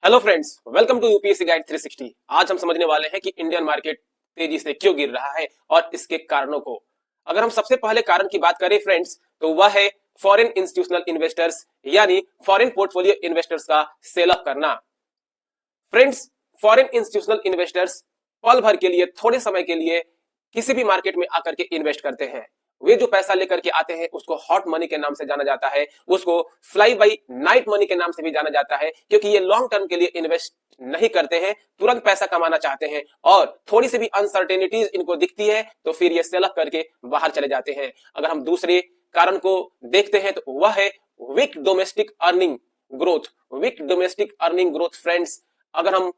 Hello friends, welcome to UPSC guide 360। आज हम समझने वाले हैं कि इंडियन मार्केट तेजी से क्यों गिर रहा है और इसके कारणों को। अगर हम सबसे पहले कारण की बात करें फ्रेंड्स, तो वह है फॉरेन इंस्टीट्यूशनल इन्वेस्टर्स यानी फॉरेन पोर्टफोलियो इन्वेस्टर्स का सेल अप करना। फ्रेंड्स, फॉरेन इंस्टीट्यूशनल इन्वेस्टर्स पल भर के लिए, थोड़े समय के लिए किसी भी मार्केट में आकर के इन्वेस्ट करते हैं। वे जो पैसा लेकर के आते हैं उसको हॉट मनी के नाम से जाना जाता है, उसको फ्लाई बाई नाइट मनी के नाम से भी जाना जाता है, क्योंकि ये लॉन्ग टर्म के लिए इन्वेस्ट नहीं करते हैं, तुरंत पैसा कमाना चाहते हैं और थोड़ी सी भी अनसर्टेनिटीज इनको दिखती है तो फिर ये सेल अप करके बाहर चले जाते हैं। अगर हम दूसरे कारण को देखते हैं तो वह है weak domestic earning growth. Weak domestic earning growth friends, अगर हम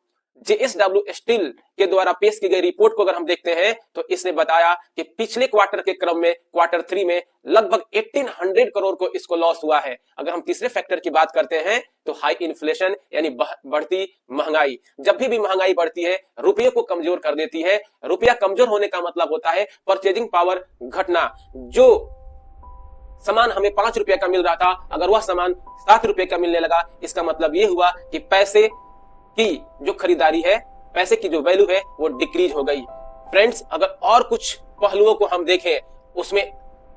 जेएसडब्ल्यू स्टील के द्वारा पेश की गई रिपोर्ट को अगर हम देखते हैं तो इसने बताया कि पिछले क्वार्टर के क्रम में क्वार्टर 3 में लगभग 1800 करोड़ को इसको लॉस हुआ है। अगर हम तीसरे फैक्टर की बात करते हैं तो हाई इन्फ्लेशन यानी बढ़ती महंगाई। जब भी महंगाई बढ़ती है रुपये को कमजोर कर देती है। रुपया कमजोर होने का मतलब होता है परचेजिंग पावर घटना। जो सामान हमें 5 रुपए का मिल रहा था, अगर वह सामान 7 रुपए का मिलने लगा, इसका मतलब यह हुआ कि पैसे की जो खरीदारी है, पैसे की जो वैल्यू है वो डिक्रीज हो गई। फ्रेंड्स, अगर और कुछ पहलुओं को हम देखें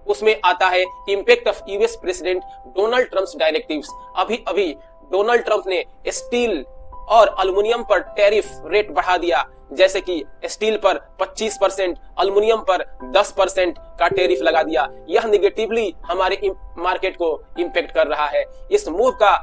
उसमें आता है impact of US president Donald Trump's directives. अभी अभी डोनाल्ड ट्रंप ने स्टील और अल्युमिनियम पर टैरिफ रेट बढ़ा दिया, जैसे कि स्टील पर 25%, अल्युमिनियम पर 10% का टैरिफ लगा दिया। यह निगेटिवली हमारे मार्केट को इंपैक्ट कर रहा है। इस मूव का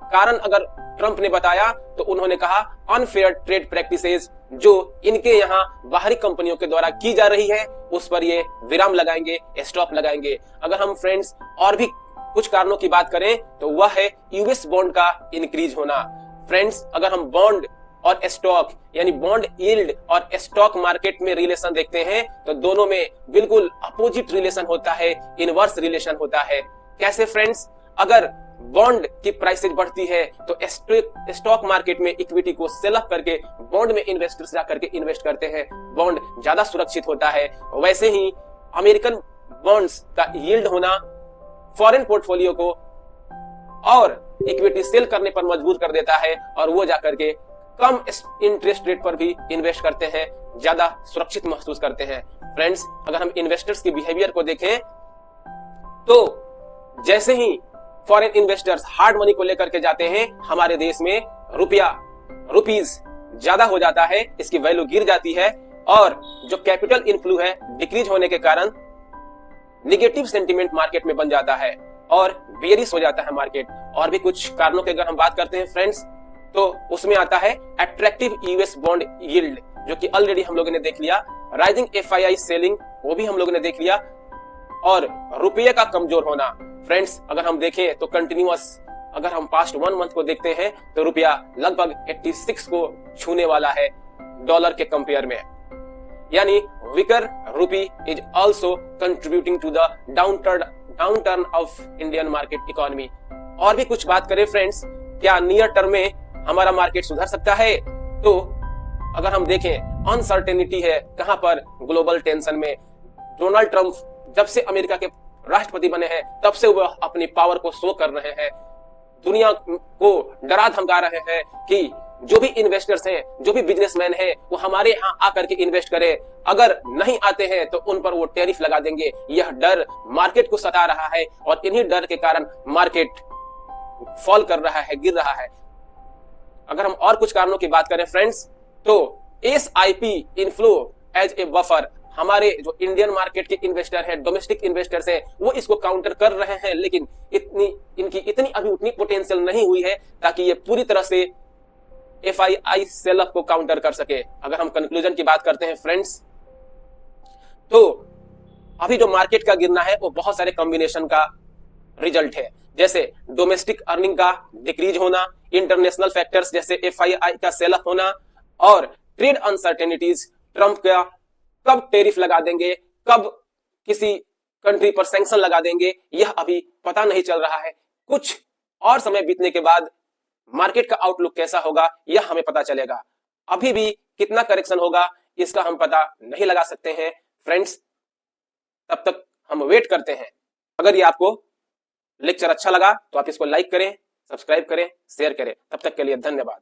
कारण अगर ट्रंप ने बताया तो उन्होंने कहा अनफेयर ट्रेड प्रैक्टिसेस जो इनके यहाँ बाहरी कंपनियों के द्वारा की जा रही है उस पर ये विराम लगाएंगे, स्टॉप लगाएंगे। अगर हम फ्रेंड्स और भी कुछ कारणों की बात करें तो वह है यूएस बॉन्ड का इंक्रीज होना। फ्रेंड्स, अगर हम बॉन्ड और स्टॉक यानी बॉन्ड यील्ड और स्टॉक मार्केट में रिलेशन देखते हैं तो दोनों में बिल्कुल अपोजिट रिलेशन होता है, इनवर्स रिलेशन होता है। कैसे फ्रेंड्स? अगर बॉन्ड की प्राइसेज बढ़ती है तो स्टॉक मार्केट में इक्विटी को सेल अप करके बॉन्ड में इन्वेस्टर्स जाकर के इन्वेस्ट करते हैं, बॉन्ड ज्यादा सुरक्षित होता है। वैसे ही अमेरिकन बॉन्ड्स का यील्ड होना फॉरेन पोर्टफोलियो को और इक्विटी सेल करने पर मजबूर कर देता है और वो जाकर के कम इंटरेस्ट रेट पर भी इन्वेस्ट करते हैं, ज्यादा सुरक्षित महसूस करते हैं। फ्रेंड्स, अगर हम इन्वेस्टर्स के बिहेवियर को देखें तो जैसे ही फॉरेन इन्वेस्टर्स हार्ड मनी को लेकर के जाते हैं, हमारे देश में रुपीज ज्यादा हो जाता है, इसकी वैल्यू गिर जाती है और जो कैपिटल इनफ्लो है डिक्रीज होने के कारण निगेटिव सेंटीमेंट मार्केट में बन जाता है और बेरिश हो जाता है मार्केट। और भी कुछ कारणों की अगर हम बात करते हैं फ्रेंड्स तो उसमें आता है अट्रैक्टिव यूएस बॉन्ड यील्ड, जो कि ऑलरेडी हम लोगों ने देख लिया। राइजिंग एफआईआई सेलिंग, वो भी हम लोगों ने देख लिया। और रुपये का कमजोर होना। फ्रेंड्स, अगर हम देखें तो कंटिन्यूअस, अगर हम पास्ट 1 मंथ को देखते हैं तो रुपया लगभग 86 को छूने वाला है डॉलर के कंपेयर में, यानी weaker rupee is also contributing to the downturn of Indian market economy. और भी कुछ बात करें फ्रेंड्स, क्या नियर टर्म में हमारा मार्केट सुधर सकता है? तो अगर हम देखें अनसर्टेनिटी है कहां पर, ग्लोबल टेंशन में। डोनाल्ड ट्रंप जब से अमेरिका के राष्ट्रपति बने हैं तब से वह अपनी पावर को शो कर रहे हैं, दुनिया को डरा धमका रहे हैं कि जो भी इन्वेस्टर्स हैं, जो भी बिजनेसमैन हैं, वो हमारे यहाँ आकर के इन्वेस्ट करें, अगर नहीं आते हैं तो उन पर वो टैरिफ लगा देंगे। यह डर मार्केट को सता रहा है और इन्हीं डर के कारण मार्केट फॉल कर रहा है, गिर रहा है। अगर हम और कुछ कारणों की बात करें फ्रेंड्स तो SIP inflow as a buffer, हमारे जो इंडियन मार्केट के इन्वेस्टर हैं, डोमेस्टिक इन्वेस्टर्स हैं, वो इसको काउंटर कर रहे हैं, लेकिन इनकी इतनी अभी उतनी पोटेंशियल नहीं हुई है ताकि ये पूरी तरह से एफआईआई सेल अप को काउंटर कर सके। अगर हम कंक्लूजन की बात करते हैं फ्रेंड्स तो अभी जो मार्केट का गिरना है वो बहुत सारे कॉम्बिनेशन का रिजल्ट है, जैसे डोमेस्टिक अर्निंग का डिक्रीज होना, इंटरनेशनल फैक्टर्स जैसे एफआईआई का सेल अप होना और ट्रेड अनसर्टेनिटीज, ट्रंप का कब टैरिफ लगा देंगे, कब किसी कंट्री पर सैंक्शन लगा देंगे, यह अभी पता नहीं चल रहा है। कुछ और समय बीतने के बाद मार्केट का आउटलुक कैसा होगा यह हमें पता चलेगा। अभी भी कितना करेक्शन होगा इसका हम पता नहीं लगा सकते हैं फ्रेंड्स, तब तक हम वेट करते हैं। अगर ये आपको लेक्चर अच्छा लगा तो आप इसको लाइक करें, सब्सक्राइब करें, शेयर करें। तब तक के लिए धन्यवाद।